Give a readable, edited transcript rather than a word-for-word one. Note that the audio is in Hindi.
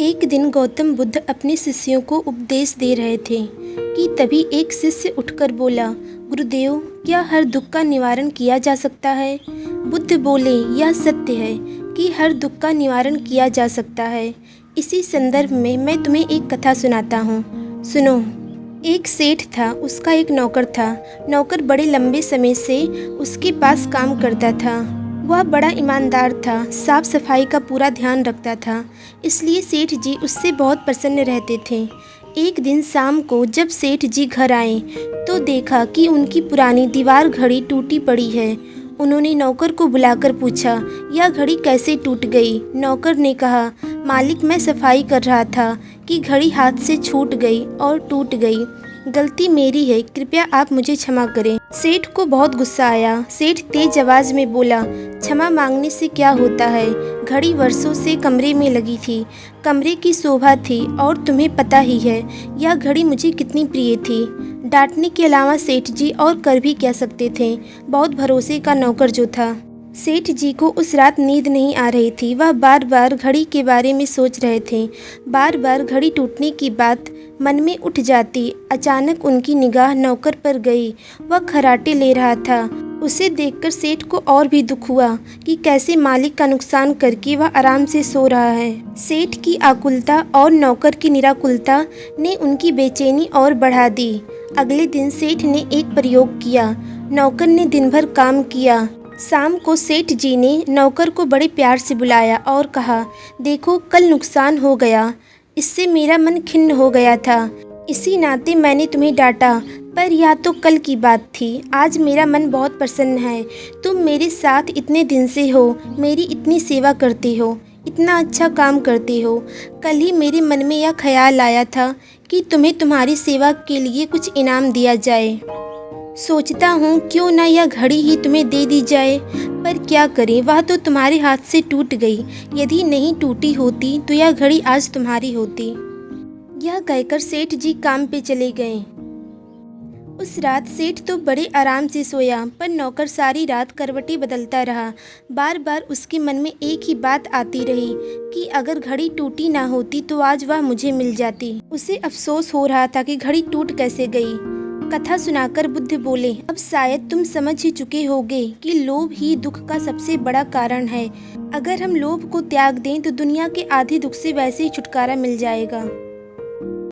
एक दिन गौतम बुद्ध अपने शिष्यों को उपदेश दे रहे थे कि तभी एक शिष्य उठकर बोला, गुरुदेव, क्या हर दुख का निवारण किया जा सकता है? बुद्ध बोले, यह सत्य है कि हर दुख का निवारण किया जा सकता है। इसी संदर्भ में मैं तुम्हें एक कथा सुनाता हूँ, सुनो। एक सेठ था, उसका एक नौकर था। नौकर बड़े लंबे समय से उसके पास काम करता था। वह बड़ा ईमानदार था, साफ सफाई का पूरा ध्यान रखता था, इसलिए सेठ जी उससे बहुत प्रसन्न रहते थे। एक दिन शाम को जब सेठ जी घर आए तो देखा कि उनकी पुरानी दीवार घड़ी टूटी पड़ी है। उन्होंने नौकर को बुलाकर पूछा, यह घड़ी कैसे टूट गई? नौकर ने कहा, मालिक, मैं सफाई कर रहा था कि घड़ी हाथ से छूट गई और टूट गई। गलती मेरी है, कृपया आप मुझे क्षमा करें। सेठ को बहुत गुस्सा आया। सेठ तेज आवाज में बोला, क्षमा मांगने से क्या होता है? घड़ी वर्षों से कमरे में लगी थी, कमरे की शोभा थी, और तुम्हें पता ही है यह घड़ी मुझे कितनी प्रिय थी। डांटने के अलावा सेठ जी और कर भी क्या सकते थे? बहुत भरोसे का नौकर जो था। सेठ जी को उस रात नींद नहीं आ रही थी। वह बार बार घड़ी के बारे में सोच रहे थे। बार बार घड़ी टूटने की बात मन में उठ जाती। अचानक उनकी निगाह नौकर पर गई। वह खर्राटे ले रहा था। उसे देखकर सेठ को और भी दुख हुआ कि कैसे मालिक का नुकसान करके वह आराम से सो रहा है। सेठ की आकुलता और नौकर की निराकुलता ने उनकी बेचैनी और बढ़ा दी। अगले दिन सेठ ने एक प्रयोग किया। नौकर ने दिन भर काम किया। शाम को सेठ जी ने नौकर को बड़े प्यार से बुलाया और कहा, देखो, कल नुकसान हो गया, इससे मेरा मन खिन्न हो गया था। इसी नाते मैंने तुम्हें डांटा, पर यह तो कल की बात थी। आज मेरा मन बहुत प्रसन्न है। तुम मेरे साथ इतने दिन से हो, मेरी इतनी सेवा करते हो, इतना अच्छा काम करते हो। कल ही मेरे मन में यह ख्याल आया था कि तुम्हें तुम्हारी सेवा के लिए कुछ इनाम दिया जाए। सोचता हूँ क्यों ना यह घड़ी ही तुम्हें दे दी जाए, पर क्या करें, वह तो तुम्हारे हाथ से टूट गई। यदि नहीं टूटी होती तो यह घड़ी आज तुम्हारी होती। यह कहकर सेठ जी काम पे चले गए। उस रात सेठ तो बड़े आराम से सोया, पर नौकर सारी रात करवटें बदलता रहा। बार बार उसके मन में एक ही बात आती रही कि अगर घड़ी टूटी ना होती तो आज वह मुझे मिल जाती। उसे अफसोस हो रहा था कि घड़ी टूट कैसे गई। कथा सुनाकर बुद्ध बोले, अब शायद तुम समझ ही चुके होगे कि लोभ ही दुख का सबसे बड़ा कारण है। अगर हम लोभ को त्याग दें तो दुनिया के आधे दुख से वैसे ही छुटकारा मिल जाएगा।